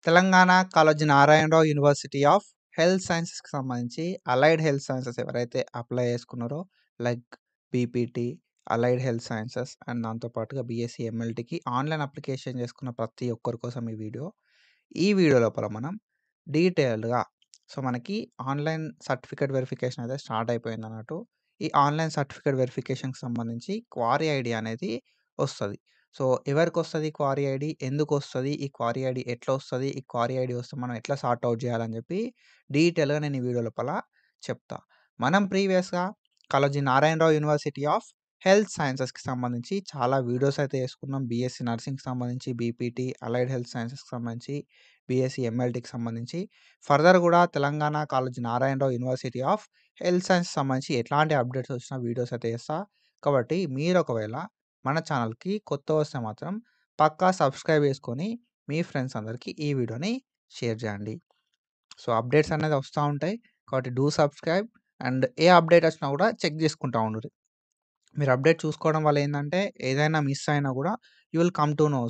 Telangana Kaloji Narayanarao university of health సైన్సెస్‌కి సంబంధించి allied health sciences ఎవరైతే అప్లై చేసుకున్నారో like BPT, allied health sciences and దాంతో పాటుగా బీఎస్సీ ఎంఎల్టీకి ఆన్‌లైన్ అప్లికేషన్ చేసుకున్న ప్రతి ఒక్కరి కోసం ఈ వీడియో. ఈ వీడియో లోపల మనం డీటెయిల్డ్‌గా మనకి ఆన్‌లైన్ సర్టిఫికేట్ వెరిఫికేషన్ అయితే స్టార్ట్ అయిపోయిందన్నట్టు. ఈ ఆన్‌లైన్ సర్టిఫికేట్ వెరిఫికేషన్‌కి సంబంధించి క్వారీ ఐడీ అనేది వస్తది. ఎవరికొస్తది క్వారీ ఐడీ? ఎందుకొస్తది? ఈ క్వారీ ఐడీ ఎట్లా వస్తది? ఈ క్వారీ ఐడీ వస్తే మనం ఎట్లా సార్ట్ ఔట్ చేయాలని చెప్పి డీటెయిల్‌గా నేను ఈ వీడియో లోపల చెప్తా. మనం ప్రీవియస్‌గా Kaloji Narayanarao university of health సైన్సెస్‌కి సంబంధించి చాలా వీడియోస్ అయితే చేసుకున్నాం. బీఎస్సీ నర్సింగ్‌కి సంబంధించి, బీపీటీ, అలైడ్ హెల్త్ సైన్సెస్‌కి సంబంధించి, బీఎస్సీ ఎంఎల్టీకి సంబంధించి, ఫర్దర్ కూడా Telangana Kaloji Narayanarao university of health సైన్స్‌కి సంబంధించి ఎట్లాంటి అప్డేట్స్ వచ్చినా వీడియోస్ అయితే చేస్తా. కాబట్టి మీరు ఒకవేళ మన ఛానల్‌కి కొత్త వస్తే మాత్రం పక్కా సబ్స్క్రైబ్ చేసుకొని మీ ఫ్రెండ్స్ అందరికీ ఈ వీడియోని షేర్ చేయండి. అప్డేట్స్ అనేది వస్తా ఉంటాయి. కాబట్టి do subscribe and A update వచ్చినా కూడా చెక్ చేసుకుంటా ఉండుర్రి. మీరు అప్డేట్ చూసుకోవడం వల్ల ఏందంటే ఏదైనా మిస్ అయినా కూడా you will come to know.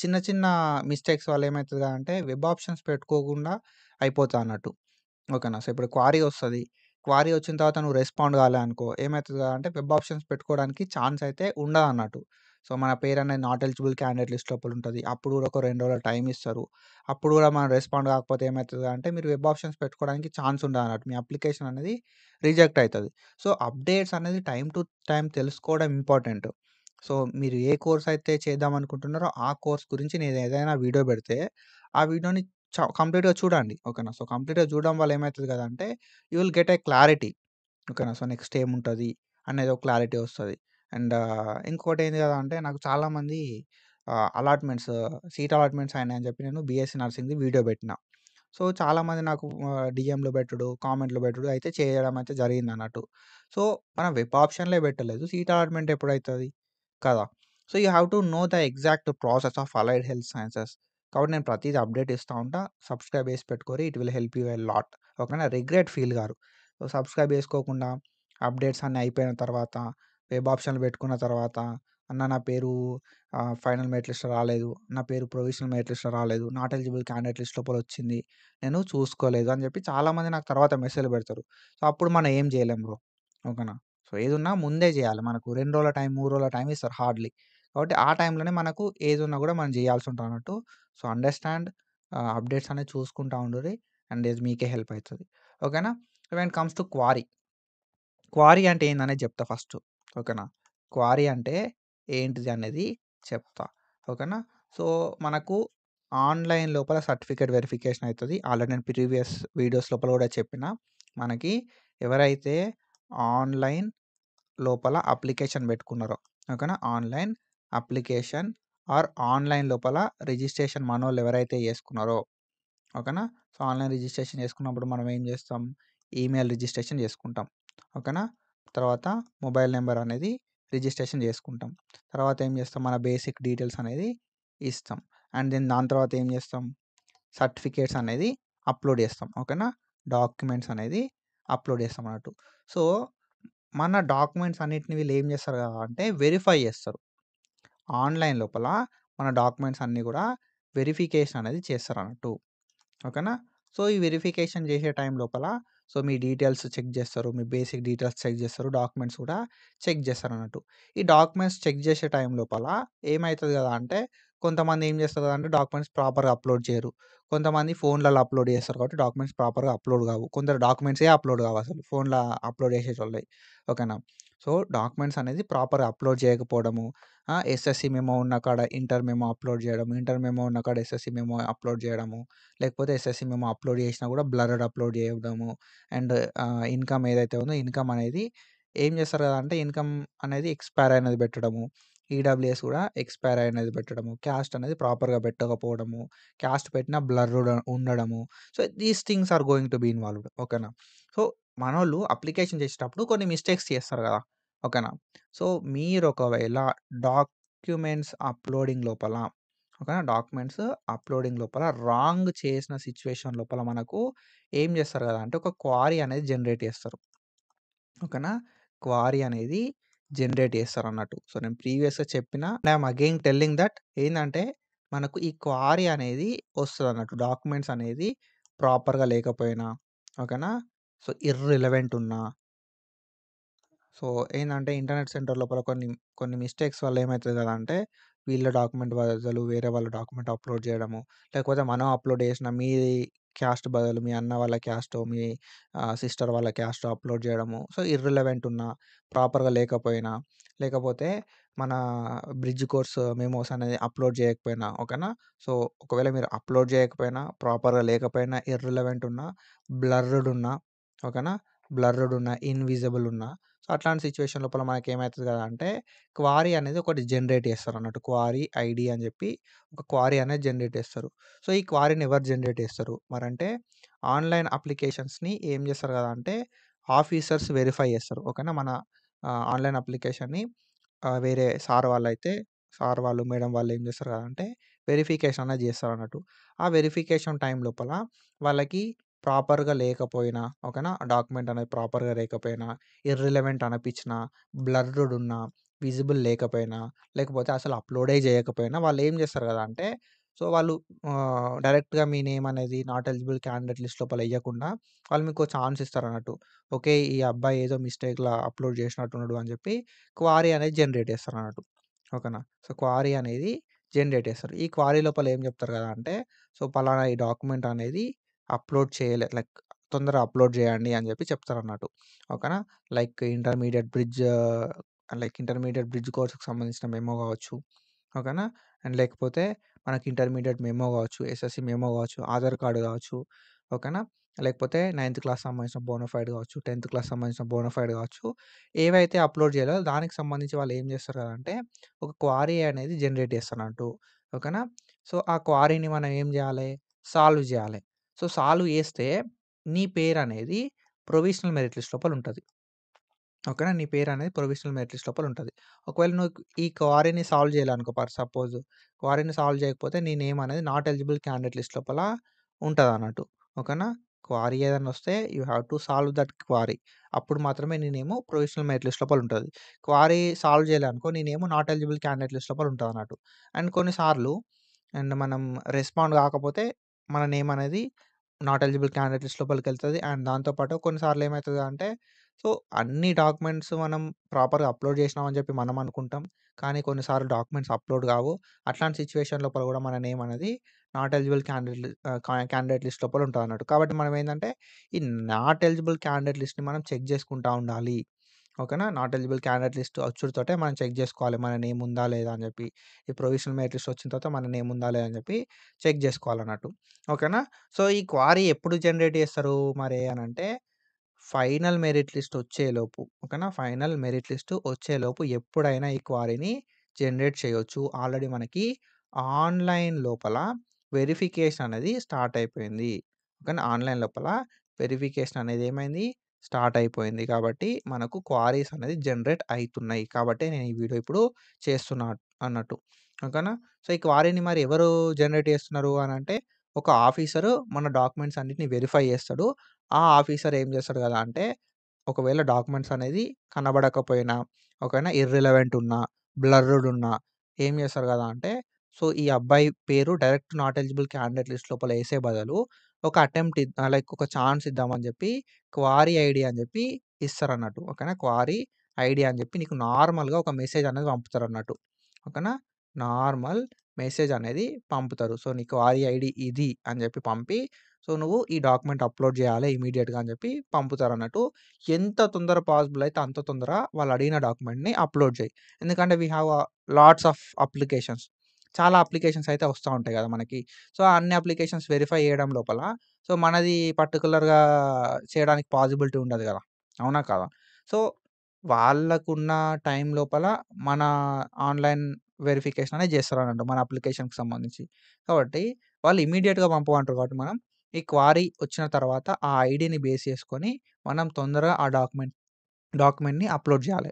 చిన్న చిన్న మిస్టేక్స్ వల్ల ఏమైతది అంటే వెబ్ ఆప్షన్స్ పెట్టుకోకుండా అయిపోతా అన్నట్టు. ఓకేనా. ఇప్పుడు క్వారీ వస్తది. క్వారీ వచ్చిన తర్వాత నువ్వు రెస్పాండ్ కాలే అనుకో ఏమైతది అంటే వెబ్ ఆప్షన్స్ పెట్టుకోవడానికి ఛాన్స్ అయితే ఉండదన్నట్టు. మన పేరనేది నాట్ ఎలిజిబుల్ క్యాండిడేట్ లిస్ట్ లోపల ఉంటది. అప్పుడు కూడా ఒక 2 రోజులు టైమ్ ఇస్తారు. అప్పుడు కూడా మనం రెస్పాండ్ కాకపోతే ఏమైతది అంటే మీరు వెబ్ ఆప్షన్స్ పెట్టుకోవడానికి ఛాన్స్ ఉండదన్నట్టు. మీ అప్లికేషన్ అనేది రిజెక్ట్ అయితది. అప్డేట్స్ అనేది టైమ్ టు టైమ్ తెలుసుకోవడం ఇంపార్టెంట్. మీరు ఏ కోర్స్ అయితే చేద్దాం అనుకుంటున్నారో ఆ కోర్స్ గురించి నేను ఏదైనా వీడియో పెడితే ఆ వీడియోని కంప్లీట్‌గా చూడండి. ఓకేనా. కంప్లీట్‌గా చూడడం వల్ల ఏమైతది కదంటే you will get a clarity. ఓకేనా. నెక్స్ట్ ఏముంటది అనేది ఒక క్లారిటీ వస్తది. అండ్ ఇంకోటేంది కదా అంటే నాకు చాలామంది అలాట్‌మెంట్స్ సీట్ అలాట్‌మెంట్స్ అయినాయని చెప్పి నేను బీఎస్సీ నర్సింగ్‌ది వీడియో పెట్టిన. చాలామంది నాకు డీఎంలో పెట్టుడు, కామెంట్‌లో పెట్టుడు అయితే చేయడం అయితే జరిగిందన్నట్టు. సో, మనం వెబ్ ఆప్షన్‌లే పెట్టలేదు. సీట్ అలాట్‌మెంట్ ఎప్పుడైతది? కదా! You have to know the exact process of allied health sciences. కాబట్టి నేను ప్రతీది అప్డేట్ ఇస్తా ఉంటా. సబ్స్క్రైబ్ చేసి పెట్టుకోరి. It will help you a lot. ఓకేనా. రిగ్రెట్ ఫీల్ గారు. సబ్స్క్రైబ్ చేసుకోకుండా అప్డేట్స్ అన్నీ అయిపోయిన తర్వాత, వెబ్ ఆప్షన్‌లు పెట్టుకున్న తర్వాత, అన్న నా పేరు ఫైనల్ మెరిట్ లిస్ట్‌లో రాలేదు. నా పేరు ప్రొవిజనల్ మెరిట్ లిస్ట్‌లో రాలేదు. నాట్ ఎలిజిబుల్ క్యాండిడేట్ లిస్ట్ లోపల వచ్చింది. నేను చూసుకోలేదు అని చెప్పి చాలామంది నాకు తర్వాత మెసేజ్‌లు పెడతారు. అప్పుడు మనం ఏం చేయలేం బ్రో. ఓకేనా. ఏదున్నా ముందే చేయాలి. మనకు 2 రోజుల టైం, 3 రోజుల టైం ఇస్తారు హార్డ్‌లీ. కాబట్టి ఆ టైంలోనే మనకు ఏదున్నా కూడా మనం చేయాల్సి ఉంటదన్నట్టు. అండర్‌స్టాండ్ అప్డేట్స్ అనేది చూసుకుంటా ఉండుర్రి. అండ్ ఇది మీకే హెల్ప్ అయితది. ఓకేనా. When it comes to quarry. Quarry అంటే ఏందనేది చెప్తా ఫస్టు. ఓకేనా. క్వారీ అంటే ఏంటిది అనేది చెప్తా. ఓకేనా. సో, మనకు ఆన్‌లైన్ లోపల సర్టిఫికేట్ వెరిఫికేషన్ అయితది. ఆల్రెడీ నేను ప్రీవియస్ వీడియోస్ లోపల కూడా చెప్పిన. మనకి ఎవరైతే ఆన్‌లైన్ లోపల అప్లికేషన్ పెట్టుకున్నారో ఓకేనా. ఆన్‌లైన్ అప్లికేషన్ ఆర్ ఆన్‌లైన్ లోపల రిజిస్ట్రేషన్ మనోళ్ళు ఎవరైతే చేసుకున్నారో ఓకేనా. ఆన్‌లైన్ రిజిస్ట్రేషన్ చేసుకున్నప్పుడు మనం ఏం చేస్తాం? ఈమెయిల్ రిజిస్ట్రేషన్ చేసుకుంటాం. ఓకేనా. తర్వాత మొబైల్ నంబర్ అనేది రిజిస్ట్రేషన్ చేసుకుంటాం. తర్వాత ఏం చేస్తాం? మన బేసిక్ డీటెయిల్స్ అనేది ఇస్తాం. అండ్ దెన్ దాని తర్వాత ఏం చేస్తాం? సర్టిఫికేట్స్ అనేది అప్‌లోడ్ చేస్తాం. ఓకేనా. డాక్యుమెంట్స్ అనేది అప్‌లోడ్ చేస్తాం అన్నట్టు. సో, మన డాక్యుమెంట్స్ అన్నిటిని వీళ్ళు ఏం చేస్తారు అంటే వెరిఫై చేస్తారు. ఆన్‌లైన్ లోపల మన డాక్యుమెంట్స్ అన్నీ కూడా వెరిఫికేషన్ అనేది చేస్తారన్నట్టు. ఓకేనా. ఈ వెరిఫికేషన్ చేసే టైం లోపల మీ డీటెయిల్స్ చెక్ చేస్తారు. మీ బేసిక్ డీటెయిల్స్ చెక్ చేస్తారు. డాక్యుమెంట్స్ కూడా చెక్ చేస్తారన్నట్టు. ఈ డాక్యుమెంట్స్ చెక్ చేసే టైం లోపల ఏమైతది కదా అంటే కొంతమంది ఏం చేస్తారు అంటే డాక్యుమెంట్స్ ప్రాపర్‌గా అప్‌లోడ్ చేయరు. కొంతమంది ఫోన్‌లలో అప్‌లోడ్ చేస్తారు కాబట్టి డాక్యుమెంట్స్ ప్రాపర్‌గా అప్‌లోడ్ కావు. కొందరు డాక్యుమెంట్సే అప్‌లోడ్ కావసలు ఫోన్‌ల అప్‌లోడ్ చేసేటోళ్ళయి. ఓకేనా. డాక్యుమెంట్స్ అనేది ప్రాపర్‌గా అప్‌లోడ్ చేయకపోవడము, ఎస్ఎస్‌సి మెమో ఉన్న కాడ ఇంటర్ మెమో అప్‌లోడ్ చేయడం, ఇంటర్ మెమో ఉన్న కాడ ఎస్ఎస్‌సి మెమో అప్‌లోడ్ చేయడము. లేకపోతే ఎస్ఎస్‌సి మెమో అప్‌లోడ్ చేసినా కూడా బ్లర్‌డ్ అప్‌లోడ్ చేయడము. అండ్ ఇన్‌కమ్ ఏదైతే ఉందో ఇన్‌కమ్ అనేది ఏం చేస్తారు కదా అంటే ఇన్‌కమ్ అనేది ఎక్స్‌పైర్ అయినది పెట్టడము. ఈడబ్ల్యూఎస్ కూడా ఎక్స్‌పైర్ అయినది పెట్టడము. క్యాస్ట్ అనేది ప్రాపర్‌గా పెట్టకపోవడము. క్యాస్ట్ పెట్టినా బ్లర్‌డ్ ఉండడము. These things are going to be involved. ఓకేనా. సో, మనోళ్ళు అప్లికేషన్ చేసేటప్పుడు కొన్ని మిస్టేక్స్ చేస్తారు కదా! ఓకేనా. మీరు ఒకవేళ డాక్యుమెంట్స్ అప్‌లోడింగ్ లోపల ఓకేనా. డాక్యుమెంట్స్ అప్‌లోడింగ్ లోపల రాంగ్ చేసిన సిట్యుయేషన్ లోపల మనకు ఏం చేస్తారు కదా అంటే ఒక క్వారీ అనేది జనరేట్ చేస్తారు. ఓకేనా. క్వారీ అనేది జనరేట్ చేస్తారన్నట్టు. నేను ప్రీవియస్‌గా చెప్పిన I am again telling that ఏందంటే మనకు ఈ క్వారీ అనేది వస్తదన్నట్టు. డాక్యుమెంట్స్ అనేది ప్రాపర్‌గా లేకపోయినా, ఓకేనా? సో, ఇర్రిలవెంట్ ఉన్నా, సో, ఏందంటే ఇంటర్నెట్ సెంటర్ లోపల కొన్ని మిస్టేక్స్ వల్ల ఏమైతది కదా అంటే, వీళ్ళ డాక్యుమెంట్ బదులు వేరే వాళ్ళ డాక్యుమెంట్ అప్‌లోడ్ జేయడము, లేకపోతే మనం అప్‌లోడ్ చేసిన మీ క్యాస్ట్ బదులు మీ అన్న వాళ్ళ క్యాస్టో, మీ సిస్టర్ వాళ్ళ క్యాస్టో అప్‌లోడ్ జేయడము. సో, ఇర్రిలవెంట్ ఉన్నా, ప్రాపర్‌గా లేకపోయినా, లేకపోతే మన బ్రిడ్జ్ కోర్స్ మెమోస్ అనేది అప్‌లోడ్ చేయకపోయినా, ఓకేనా? సో, ఒకవేళ మీరు అప్‌లోడ్ చేయకపోయినా, ప్రాపర్‌గా లేకపోయినా, ఇర్రిలవెంట్ ఉన్నా, బ్లర్ర్డ్ ఉన్నా, ఓకేనా? బ్లర్ర్డ్ ఉన్నా, ఇన్విజిబుల్ ఉన్నా, సో, అట్లాంటి సిట్యుయేషన్ లోపల మనకేమైతది కదా అంటే, క్వారీ అనేది ఒకటి జనరేట్ చేస్తారన్నట్టు. క్వారీ ఐడీ అని చెప్పి ఒక క్వారీ అనేది జనరేట్ చేస్తారు. సో, ఈ క్వారీని ఎవరు జనరేట్ చేస్తారు? మరంటే ఆన్‌లైన్ అప్లికేషన్స్‌ని ఏం చేస్తారు కదా అంటే, ఆఫీసర్స్ వెరిఫై చేస్తారు. ఓకేనా? మన ఆన్‌లైన్ అప్లికేషన్‌ని వేరే సార్ వాళ్ళు, మేడం వాళ్ళు ఏం చేస్తారు కదా అంటే, వెరిఫికేషన్ అనేది చేస్తారన్నట్టు. ఆ వెరిఫికేషన్ టైం లోపల వాళ్ళకి ప్రాపర్‌గా లేకపోయినా, ఓకేనా? డాక్యుమెంట్ అనేది ప్రాపర్‌గా లేకపోయినా, ఇర్రిలవెంట్ అనిపించినా, బ్లర్ర్డ్ ఉన్నా, విజిబుల్ లేకపోయినా, లేకపోతే అసలు అప్‌లోడే చేయకపోయినా వాళ్ళేం చేస్తారు కదా అంటే, సో, వాళ్ళు డైరెక్ట్‌గా మీ నేమ్ అనేది నాట్ ఎలిజిబుల్ క్యాండిడేట్ లిస్ట్ లోపల ఎయ్యకుండా, వాళ్ళు మీకో ఛాన్స్ ఇస్తారన్నట్టు. ఓకే. ఈ అబ్బాయి ఏదో మిస్టేక్‌లా అప్‌లోడ్ చేసినట్టున్నాడు అని చెప్పి క్వారీ అనేది జనరేట్ చేస్తారన్నట్టు. ఓకేనా? సో, క్వారీ అనేది జనరేట్ చేస్తారు. ఈ క్వారీ లోపల ఏం చెప్తారు కదా అంటే, సో, పలానా ఈ డాక్యుమెంట్ అనేది అప్‌లోడ్ లైక్ తొందరగా అప్‌లోడ్ చేయండి అని చెప్పి చెప్తారన్నట్టు. ఓకేనా? లైక్ ఇంటర్మీడియేట్ బ్రిడ్జ్ కోర్స్‌కి సంబంధించిన మెమో కావచ్చు. ఓకేనా? అండ్ లేకపోతే మనకి ఇంటర్మీడియేట్ మెమో కావచ్చు, ఎస్ఎస్‌సి మెమో కావచ్చు, ఆధార్ కార్డ్ కావచ్చు. ఓకేనా? లేకపోతే నైన్త్ క్లాస్ సంబంధించిన బోనాఫైడ్ కావచ్చు, 10థ్ క్లాస్ సంబంధించిన బోనాఫైడ్ కావచ్చు. ఏవైతే అప్‌లోడ్ చేయాలో దానికి సంబంధించి వాళ్ళు ఏం చేస్తారు కదంటే, ఒక క్వారీ అనేది జనరేట్ చేస్తారన్నట్టు. ఓకేనా? సో, ఆ క్వారీని మనం ఏం చేయాలి? సాల్వ్ చేయాలి. సో, సాల్వ్ చేస్తే నీ పేరనేది ప్రొవిషనల్ మెరిట్ లిస్ట్ లోపల ఉంటది. ఓకేనా? నీ పేరనేది ప్రొవిషనల్ మెరిట్ లిస్ట్ లోపల ఉంటది. ఒకవేళ నువ్వు ఈ క్వారీని సాల్వ్ చేయాలనుకో సపోజ్ క్వారీని సాల్వ్ చేయకపోతే నీ నేమ్ అనేది నాట్ ఎలిజిబుల్ క్యాండిడేట్ లిస్ట్ లోపల ఉంటదన్నట్టు. ఓకేనా? క్వారీ ఏదన్నా వస్తే you have to solve that quarry. అప్పుడు మాత్రమే నీ నేము ప్రొవిషనల్ మెరిట్ లిస్ట్ లోపల ఉంటది. క్వారీ సాల్వ్ చేయలేదనుకో నీ name not eligible candidate list లోపల ఉంటదన్నట్టు. అండ్ కొన్నిసార్లు మనం రెస్పాండ్ కాకపోతే మన నేమ్ అనేది నాట్ ఎలిజిబుల్ క్యాండిడేట్ లిస్ట్ లోపలికెళ్తది. అండ్ దాంతో పాటు కొన్నిసార్లు ఏమైతదంటే, సో, అన్ని డాక్యుమెంట్స్ మనం ప్రాపర్‌గా అప్‌లోడ్ చేసినామని చెప్పి మనం అనుకుంటాం. కానీ కొన్నిసార్లు డాక్యుమెంట్స్ అప్‌లోడ్ కావు. అట్లాంటి సిట్యుయేషన్ లోపల కూడా మన నేమ్ అనేది నాట్ ఎలిజిబుల్ క్యాండిడేట్ లిస్ట్ లోపల ఉంటదన్నట్టు. కాబట్టి మనం ఏందంటే, ఈ నాట్ ఎలిజిబుల్ క్యాండిడేట్ లిస్ట్‌ని మనం చెక్ చేసుకుంటా ఉండాలి. ఓకేనా? నాట్ ఎలిజిబుల్ క్యాండిడేట్ లిస్ట్ వచ్చుడుతోటే మనం చెక్ జేసుకోవాలి. మన నేమ్ ఉందా? లేదా? అని జెప్పి. ఈ ప్రొవిషనల్ మెరిట్ లిస్ట్ వచ్చిన తర్వాత మన నేమ్ ఉందా? లేదా? అని జెప్పి చెక్ జేసుకోవాలన్నట్టు. ఓకేనా? సో, ఈ క్వారీ ఎప్పుడు జనరేట్ జేస్తారు మరి అనంటే, ఫైనల్ మెరిట్ లిస్ట్ వచ్చేలోపు. ఓకేనా? ఫైనల్ మెరిట్ లిస్ట్ వచ్చేలోపు ఎప్పుడైనా ఈ క్వారీని జనరేట్ చేయొచ్చు. ఆల్రెడీ మనకి ఆన్‌లైన్ లోపల వెరిఫికేషన్ అనేది స్టార్ట్ అయిపోయింది. ఓకేనా? ఆన్‌లైన్ లోపల వెరిఫికేషన్ అనేది ఏమైంది? స్టార్ట్ అయిపోయింది. కాబట్టి మనకు క్వారీస్ అనేది జనరేట్ అయితున్నాయి. కాబట్టే నేను ఈ వీడియో ఇప్పుడు చేస్తున్నా అన్నట్టు. ఓకేనా? సో, ఈ క్వారీని మరి ఎవరు జనరేట్ చేస్తున్నారు అనంటే, ఒక ఆఫీసరు మన డాక్యుమెంట్స్ అన్నిటిని వెరిఫై చేస్తాడు. ఆ ఆఫీసర్ ఏం చేస్తాడు కదా అంటే, ఒకవేళ డాక్యుమెంట్స్ అనేది కనబడకపోయినా, ఓకేనా, ఇర్రిలవెంట్ ఉన్నా, బ్లర్ర్డ్ ఉన్నా ఏం చేస్తారు కదా అంటే, సో, ఈ అబ్బాయి పేరు direct not eligible candidate list లోపల ఏసే బదులు ఒక లైక్ ఒక ఛాన్స్ ఇద్దామని చెప్పి క్వారీ ఐడీ అని చెప్పి ఇస్తారన్నట్టు. ఓకేనా? క్వారీ ఐడీ అని చెప్పి నీకు నార్మల్‌గా ఒక మెసేజ్ అనేది పంపుతారన్నట్టు. ఓకేనా? నార్మల్ మెసేజ్ అనేది పంపుతారు. సో, నీ క్వారీ ఐడీ ఇది అని చెప్పి పంపి, సో, నువ్వు ఈ డాక్యుమెంట్ అప్‌లోడ్ చేయాలి ఇమ్మీడియేట్‌గా అని చెప్పి పంపుతారన్నట్టు. ఎంత తొందర పాసిబుల్ అయితే అంత తొందర వాళ్ళు అడిగిన డాక్యుమెంట్‌ని అప్‌లోడ్ చెయి. ఎందుకంటే we have lots of applications. చాలా అప్లికేషన్స్ అయితే వస్తా ఉంటాయి కదా మనకి. సో, అన్ని అప్లికేషన్స్ వెరిఫై చేయడం లోపల సో, మనది పర్టిక్యులర్‌గా చేయడానికి పాసిబిలిటీ ఉండదు గదా! అవునా? కాదా? సో, వాళ్ళకున్న టైం లోపల మన ఆన్‌లైన్ వెరిఫికేషన్ అనేది చేస్తారన్నట్టు మన అప్లికేషన్‌కి సంబంధించి. కాబట్టి వాళ్ళు ఇమ్మీడియేట్‌గా పంపమంటారు కాబట్టి మనం ఈ క్వారీ వచ్చిన తర్వాత ఆ ఐడీని బేస్ చేసుకొని మనం తొందరగా ఆ డాక్యుమెంట్‌ని అప్‌లోడ్ జేయాలి.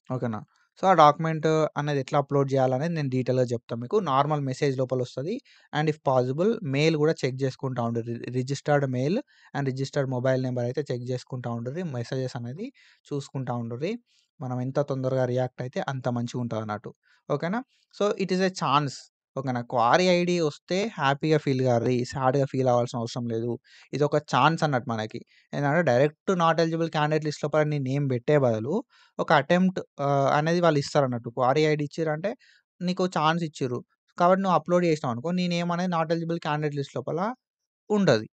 ఓకేనా? సో, ఆ డాక్యుమెంట్ అనేది ఎట్లా అప్‌లోడ్ జేయాలనేది నేను డీటెయిల్‌గా చెప్తా మీకు. నార్మల్ మెసేజ్ లోపలొస్తది. అండ్ ఇఫ్ పాసిబుల్ మెయిల్ గూడా చెక్ చేసుకుంటా ఉండుర్రి. Registered mail and registered mobile number అయితే చెక్ చేసుకుంటా ఉండుర్రి. మెసేజెస్ అనేది చూసుకుంటా ఉండుర్రి. మనం ఎంత తొందరగా రియాక్ట్ అయితే అంత మంచిగుంటదన్నట్టు. ఓకేనా? So, it is a chance. ఓకేనా. క్వారీ ఐడీ వస్తే హ్యాపీగా ఫీల్ గార్రి. సాడ్‌గా ఫీల్ అవ్వాల్సిన అవసరం లేదు. ఇదొక ఛాన్స్ అన్నట్టు మనకి. ఏందంటే direct not eligible candidate list లోపల నీ నేమ్ పెట్టే బదులు ఒక అటెంప్ట్ అనేది వాళ్ళు ఇస్తారన్నట్టు. క్వారీ ఐడీ ఇచ్చిర్రంటే నీకో ఛాన్స్ ఇచ్చిర్రు. కాబట్టి నువ్వు అప్‌లోడ్ చేసినావనుకో నీ నేమ్ అనేది నాట్ ఎలిజిబుల్ క్యాండిడేట్ లిస్ట్ లోపల ఉండది.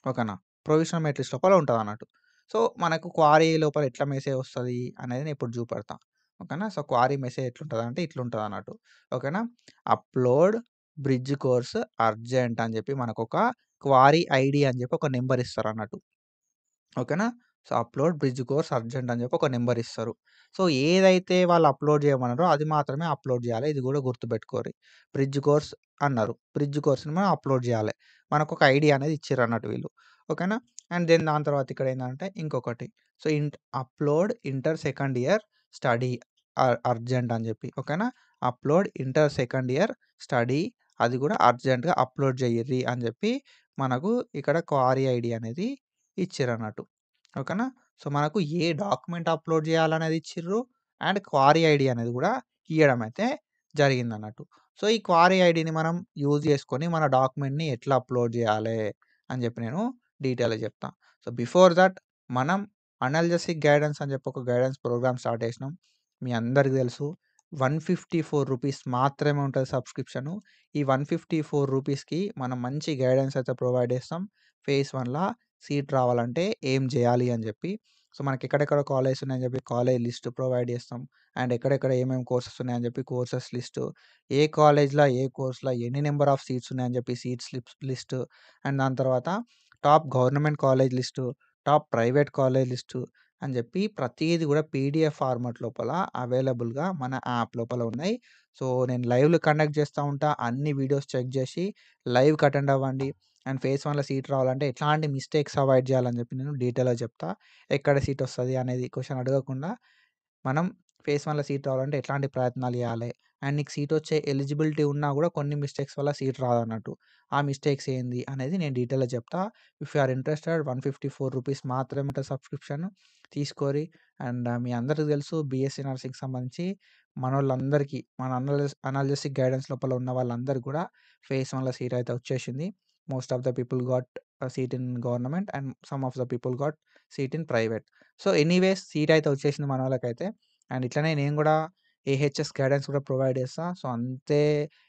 ఓకేనా. ప్రొవిషనల్ మెరిట్ లిస్ట్ లోపల ఉంటదన్నట్టు. సో, మనకు క్వారీ లోపల ఎట్లా మెసేజ్ వస్తది అనేది నేనిప్పుడు చూపెడతా. ఓకేనా. సో, క్వారీ మెసేజ్ ఎట్లుంటదంటే ఇట్లుంటదన్నట్టు. ఓకేనా. అప్‌లోడ్ బ్రిడ్జ్ కోర్స్ అర్జెంట్ అని చెప్పి మనకొక క్వారీ ఐడీ అని చెప్పి ఒక నంబర్ ఇస్తారన్నట్టు. ఓకేనా. So, upload bridge course urgent అని చెప్పి ఒక నంబర్ ఇస్తారు. సో, ఏదైతే వాళ్ళు అప్‌లోడ్ చేయమన్నారో అది మాత్రమే అప్‌లోడ్ చేయాలి. ఇది కూడా గుర్తుపెట్టుకోర్రి. బ్రిడ్జ్ కోర్స్ అన్నారు. బ్రిడ్జ్ కోర్స్‌ని మనం అప్‌లోడ్ చేయాలి. మనకొక ఐడీ అనేది ఇచ్చిర్రన్నట్టు వీళ్ళు. ఓకేనా. అండ్ దెన్ దాని తర్వాత ఇక్కడేందంటే ఇంకొకటి. So, upload inter second year study urgent అని చెప్పి. ఓకేనా. Upload inter second year study అది కూడా అర్జెంట్‌గా అప్‌లోడ్ చెయ్యిర్రి అని చెప్పి మనకు ఇక్కడ క్వారీ ఐడీ అనేది ఇచ్చిర్రన్నట్టు. ఓకేనా. సో, మనకు ఏ డాక్యుమెంట్ అప్‌లోడ్ చేయాలనేది ఇచ్చిర్రు. అండ్ క్వారీ ఐడీ అనేది కూడా ఇయ్యడం అయితే జరిగిందన్నట్టు. సో, ఈ క్వారీ ఐడీని మనం యూజ్ చేసుకొని మన డాక్యుమెంట్‌ని ఎట్లా అప్‌లోడ్ చేయాలే అని చెప్పి నేను డీటెయిల్‌గా చెప్తా. సో, బిఫోర్ థట్ మనం అనల్జెసిక్ గైడెన్స్ అని చెప్పి ఒక గైడెన్స్ ప్రోగ్రామ్ స్టార్ట్ చేసినాం. మీ అందరికి తెలుసు. రూ. 154 మాత్రమే ఉంటది సబ్స్క్రిప్షను. ఈ రూ. 154కి మనం మంచి గైడెన్స్ అయితే ప్రొవైడ్ చేస్తాం. ఫేజ్ 1లా సీట్ రావాలంటే ఏం జేయాలి అని జెప్పి. సో, మనకి ఎక్కడెక్కడ కాలేజెస్ ఉన్నాయని జెప్పి కాలేజ్ లిస్ట్ ప్రొవైడ్ జేస్తాం. అండ్ ఎక్కడెక్కడ ఏమేమి కోర్సెస్ ఉన్నాయని జెప్పి కోర్సెస్ లిస్టు, ఏ కాలేజ్‌లో, ఏ కోర్స్‌లో ఎన్ని నంబర్ ఆఫ్ సీట్స్ ఉన్నాయని జెప్పి సీట్ స్లిప్స్ లిస్టు, అండ్ దాని తర్వాత top government college list, top private college list అని జెప్పి ప్రతీది గూడా పీడీఎఫ్ ఫార్మాట్ లోపల అవైలబుల్‌గా మన యాప్ లోపల ఉన్నాయి. సో, నేను లైవ్‌లు కండక్ట్ చేస్తా ఉంటా. అన్ని వీడియోస్ చెక్ జేసి లైవ్‌కి అటెండ్ అవ్వండి. అండ్ ఫేజ్ 1లో సీట్ రావాలంటే ఎట్లాంటి మిస్టేక్స్ అవాయిడ్ చేయాలని చెప్పి నేను డీటెయిల్‌గా చెప్తా. ఎక్కడ సీట్ వస్తది అనేది క్వెషన్ అడగకుండా మనం ఫేజ్ 1లో సీట్ రావాలంటే ఎట్లాంటి ప్రయత్నాలు చేయాలి? అండ్ నీకు సీట్ వచ్చే ఎలిజిబిలిటీ ఉన్నా కూడా కొన్ని మిస్టేక్స్ వల్ల సీట్ రాదన్నట్టు. ఆ మిస్టేక్స్ ఏంది అనేది నేను డీటెయిల్‌గా చెప్తా. ఇఫ్ యూ ఆర్ ఇంట్రెస్టెడ్ రూ. 154 మాత్రమే ఉంటది సబ్స్క్రిప్షన్. తీసుకోరి. అండ్ మీ అందరికి తెలుసు బీఎస్సీ నర్సింగ్‌కి సంబంధించి మనోళ్ళందరికీ మన అనాలిసిస్ గైడెన్స్ లోపల ఉన్న వాళ్ళందరికి కూడా ఫేజ్ 1లో సీట్ అయితే వచ్చేసింది. Most of the people got seat in government and some of the people got seat in private. So, anyways seat అయితే వచ్చేసింది మనోళ్ళకైతే. అండ్ ఇట్లనే నేను గూడా ఏహెచ్ఎస్ గైడెన్స్ కూడా ప్రొవైడ్ చేస్తా. సో, అంతే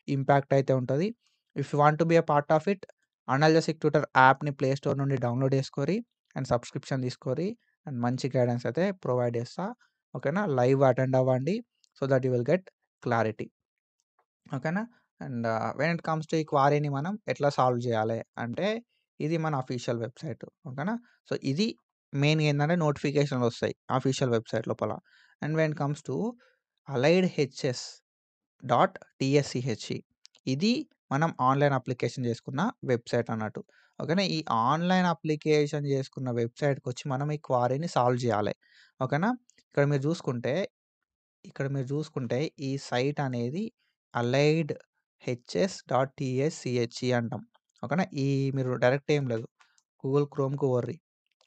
ఇంపాక్ట్ అయితే ఉంటది. If you want to be a part of it analysis tutor యాప్‌ని ప్లే స్టోర్ నుండి డౌన్‌లోడ్ చేసుకోరి. అండ్ సబ్స్క్రిప్షన్ తీసుకోరి. అండ్ మంచి గైడెన్స్ అయితే ప్రొవైడ్ చేస్తా. ఓకేనా. లైవ్ అటెండ్ అవ్వండి. So that you will get clarity. ఓకేనా. And when it comes to ఈ క్వారీని మనం ఎట్లా సాల్వ్ చేయాలి అంటే ఇది మన అఫీషియల్ వెబ్‌సైట్. ఓకేనా. సో, ఇది మెయిన్‌గా ఏందంటే నోటిఫికేషన్‌లొస్తాయి అఫీషియల్ వెబ్‌సైట్ లోపల. And when it comes to allied HS .TSCHE ఇది మనం ఆన్‌లైన్ అప్లికేషన్ చేసుకున్న వెబ్‌సైట్ అన్నట్టు. ఓకేనా. ఈ ఆన్‌లైన్ అప్లికేషన్ చేసుకున్న వెబ్‌సైట్‌కొచ్చి మనం ఈ క్వారీని సాల్వ్ చేయాలి. ఓకేనా. ఇక్కడ మీరు చూసుకుంటే ఈ సైట్ అనేది అలైడ్ హెచ్ఎస్.టీఎస్‌సీహెచ్‌ఈ అంటాం. ఓకేనా. మీరు డైరెక్ట్ ఏం లేదు. గూగుల్ క్రోమ్‌కి పోర్రి.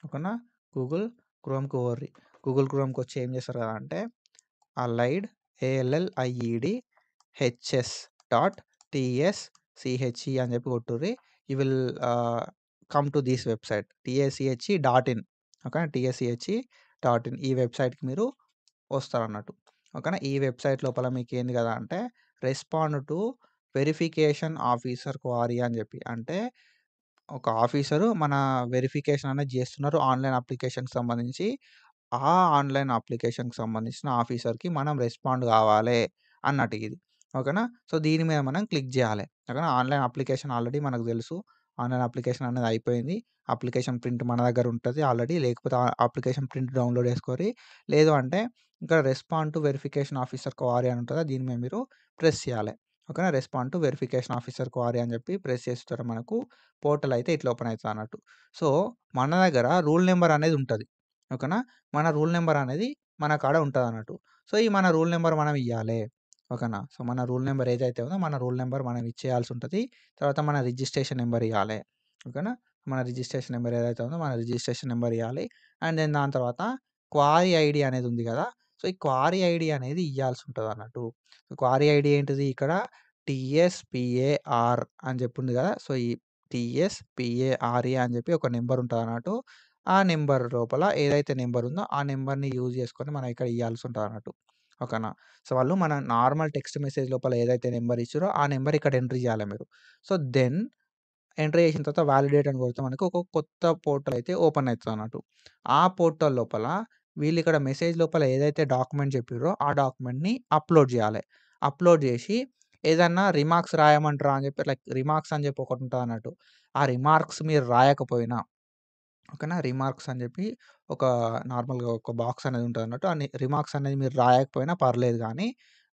ఓకేనా. గూగుల్ క్రోమ్‌కి పోర్రి. గూగుల్ క్రోమ్‌కొచ్చి ఏం చేస్తారు కదా అంటే allied ALLIED HS dot TSCHE అని చెప్పి కొట్టుర్రి. You will come to this website TSCHE dot in. ఓకేనా. టీఎస్‌సీహెచ్‌ఈ డాట్ ఇన్ ఈ వెబ్‌సైట్‌కి మీరు వస్తారన్నట్టు. ఓకేనా. ఈ వెబ్‌సైట్ లోపల మీకేంది కదా అంటే respond to verification officer query అని చెప్పి. అంటే ఒక ఆఫీసరు మన వెరిఫికేషన్ అనేది చేస్తున్నారు ఆన్‌లైన్ అప్లికేషన్‌కి సంబంధించి. ఆ ఆన్‌లైన్ అప్లికేషన్‌కి సంబంధించిన ఆఫీసర్‌కి మనం రెస్పాండ్ కావాలే అన్నట్టు ఇది. ఓకేనా. సో, దీని మీద మనం క్లిక్ చేయాలి. ఓకేనా. ఆన్‌లైన్ అప్లికేషన్ ఆల్రెడీ మనకు తెలుసు. ఆన్‌లైన్ అప్లికేషన్ అనేది అయిపోయింది. అప్లికేషన్ ప్రింట్ మన దగ్గర ఉంటది ఆల్రెడీ. లేకపోతే అప్లికేషన్ ప్రింట్ డౌన్‌లోడ్ చేసుకోరి. లేదు అంటే ఇక్కడ respond to verification officer query అని ఉంటదా దీని మీద మీరు ప్రెస్ చేయాలి. ఓకేనా. Respond to verification officer query అని చెప్పి ప్రెస్ చేస్తే మనకు పోర్టల్ అయితే ఇట్లా ఓపెన్ అయితదన్నట్టు. సో, మన దగ్గర రూల్ నంబర్ అనేది ఉంటది. ఓకేనా. మన రూల్ నంబర్ అనేది మన కాడ ఉంటదన్నట్టు. సో, ఈ మన రూల్ నంబర్ మనం ఇయ్యాలే. ఓకేనా. సో, మన రూల్ నంబర్ ఏదైతే ఉందో మన రూల్ నంబర్ మనం ఇచ్చేయాల్సుంటది. తర్వాత మన రిజిస్ట్రేషన్ నంబర్ ఇయ్యాలే. ఓకేనా. మన రిజిస్ట్రేషన్ నంబర్ ఏదైతే ఉందో మన రిజిస్ట్రేషన్ నంబర్ ఇయ్యాలి. అండ్ దెన్ దాని తర్వాత క్వారీ ఐడీ అనేది ఉంది గదా! సో, ఈ క్వారీ ఐడీ అనేది ఇయ్యాల్సుంటదన్నట్టు. క్వారీ ఐడీ ఏంటిది ఇక్కడ టీఎస్‌పిఏఆర్ అని చెప్పి ఉంది కదా! సో, ఈ టీఎస్‌పిఏఆర్‌ఏ అని చెప్పి ఒక నంబర్ ఉంటదన్నట్టు. ఆ నంబర్ లోపల ఏదైతే నంబర్ ఉందో ఆ నంబర్‌ని యూజ్ చేసుకొని మనం ఇక్కడ ఇయ్యాల్సి ఉంటదన్నట్టు. ఓకేనా? సో, వాళ్ళు మన నార్మల్ టెక్స్ట్ మెసేజ్ లోపల ఏదైతే నంబర్ ఇచ్చిర్రో ఆ నంబర్ ఇక్కడ ఎంటర్ చేయాలి మీరు. సో, దెన్ ఎంటర్ చేసిన తర్వాత వాలిడేట్ అని కొడితే మనకు ఒక కొత్త పోర్టల్ అయితే ఓపెన్ అయితదన్నట్టు. ఆ పోర్టల్ లోపల వీళ్ళిక్కడ మెసేజ్ లోపల ఏదైతే డాక్యుమెంట్ చెప్పిర్రో ఆ డాక్యుమెంట్‌ని అప్‌లోడ్ చేయాలె. అప్‌లోడ్ చేసి ఏదన్నా రిమార్క్స్ రాయమంటారా అని చెప్పి లైక్ రిమార్క్స్ అని చెప్పి ఒకటుంటదన్నట్టు. ఆ రిమార్క్స్ మీరు రాయకపోయినా ఓకేనా. రిమార్క్స్ అని చెప్పి ఒక నార్మల్‌గా ఒక బాక్స్ అనేది ఉంటదన్నట్టు. రిమార్క్స్ అనేది మీరు రాయకపోయినా పర్లేదు గానీ,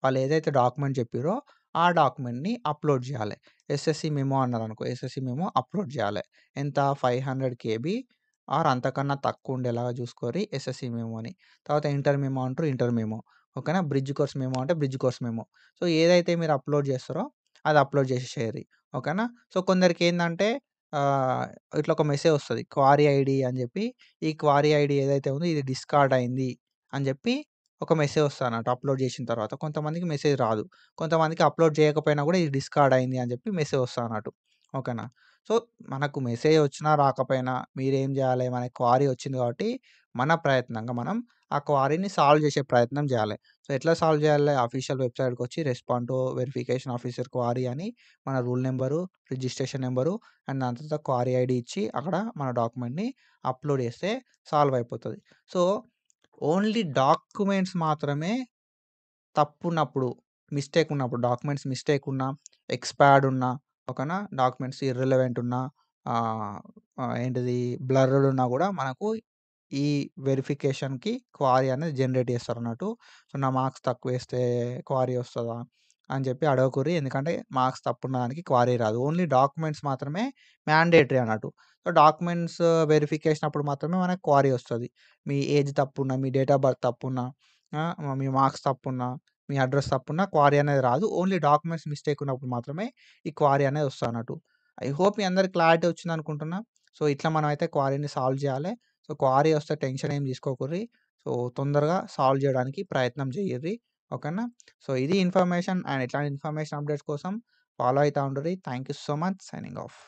వాళ్ళు ఏదైతే డాక్యుమెంట్ చెప్పిర్రో, ఆ డాక్యుమెంట్‌ని అప్‌లోడ్ జేయాలె. ఎస్ఎస్‌సి మెమో అన్నారనుకో, ఎస్ఎస్‌సి మెమో అప్‌లోడ్ జేయాలె. ఎంత 500 కేబీ ఆర్ అంతకన్నా తక్కువ ఉండేలాగా చూసుకోరి ఎస్ఎస్‌సి మెమోని. తర్వాత ఇంటర్ మెమో అంటారు, ఇంటర్ మెమో. ఓకేనా. బ్రిడ్జ్ కోర్స్ మెమో అంటే బ్రిడ్జ్ కోర్స్ మెమో. సో, ఏదైతే మీరు అప్‌లోడ్ చేస్తారో, అది అప్‌లోడ్ చేసేసేయరి. ఓకేనా. సో, కొందరికేందంటే ఆహ్, ఇట్లా ఒక మెసేజ్ వస్తది. క్వారీ ఐడీ అని జెప్పి, ఈ క్వారీ ఐడీ ఏదైతే ఉందో ఇది డిస్కార్డ్ అయింది అని జెప్పి ఒక మెసేజ్ వస్తదన్నట్టు అప్‌లోడ్ జేసిన తర్వాత. కొంతమందికి మెసేజ్ రాదు. కొంతమందికి అప్‌లోడ్ చేయకపోయినా గూడా ఇది డిస్కార్డ్ అయింది అని జెప్పి మెసేజ్ వస్తదన్నట్టు. ఓకేనా. సో, మనకు మెసేజ్ వచ్చినా రాకపోయినా మీరేం జేయాలె, మనకి క్వారీ వచ్చింది కాబట్టి మన ప్రయత్నంగా మనం ఆ క్వారీని సాల్వ్ జేసే ప్రయత్నం జేయాలె. సో, ఎట్లా సాల్వ్ జేయాలె? అఫీషియల్ వెబ్‌సైట్‌కొచ్చి respond to verification officer query అని మన roll number, registration number and దాని తర్వాత క్వారీ ఐడీ ఇచ్చి అక్కడ మన డాక్యుమెంట్‌ని అప్‌లోడ్ చేస్తే సాల్వ్ అయిపోతది. సో, ఓన్లీ డాక్యుమెంట్స్ మాత్రమే తప్పున్నప్పుడు, మిస్టేక్ ఉన్నప్పుడు, డాక్యుమెంట్స్ మిస్టేక్ ఉన్నా, ఎక్స్‌పైర్డ్ ఉన్నా, ఓకేనా? డాక్యుమెంట్స్ ఇర్రెలెవెంట్ ఉన్నా, ఆహ్, ఏంటిది బ్లర్ర్డ్ ఉన్నా గూడా మనకు ఈ వెరిఫికేషన్‌కి క్వారీ అనేది జనరేట్ చేస్తారన్నట్టు. సో, నా మార్క్స్ తక్కువేస్తే క్వారీ వస్తదా? అని చెప్పి అడగకుర్రి. ఎందుకంటే మార్క్స్ తప్పున్న దానికి క్వారీ రాదు. ఓన్లీ డాక్యుమెంట్స్ మాత్రమే మ్యాండేటరీ అన్నట్టు. సో, డాక్యుమెంట్స్ వెరిఫికేషన్ అప్పుడు మాత్రమే మనకు క్వారీ వస్తది. మీ ఏజ్ తప్పున్నా, మీ డేట్ ఆఫ్ బర్త్ తప్పున్నా, మీ మార్క్స్ తప్పున్నా, మీ అడ్రెస్ తప్పున్నా క్వారీ అనేది రాదు. ఓన్లీ డాక్యుమెంట్స్ మిస్టేక్ ఉన్నప్పుడు మాత్రమే ఈ క్వారీ అనేది వస్తదన్నట్టు. ఐ హోప్ మీ అందరికి క్లారిటీ వచ్చిందనుకుంటున్నా. సో, ఇట్లా మనమైతే క్వారీని సాల్వ్ చేయాలె. సో, క్వారీ వస్తే టెన్షన్ ఏం తీసుకోకుర్రి. సో, తొందరగా సాల్వ్ చేయడానికి ప్రయత్నం చేయుర్రి. ఓకేనా. సో, ఇది ఇన్ఫర్మేషన్ అండ్ ఇట్లాంటి ఇన్ఫర్మేషన్ అప్డేట్స్ కోసం ఫాలో అయితా ఉండుర్రి. Thank you so much. Signing of.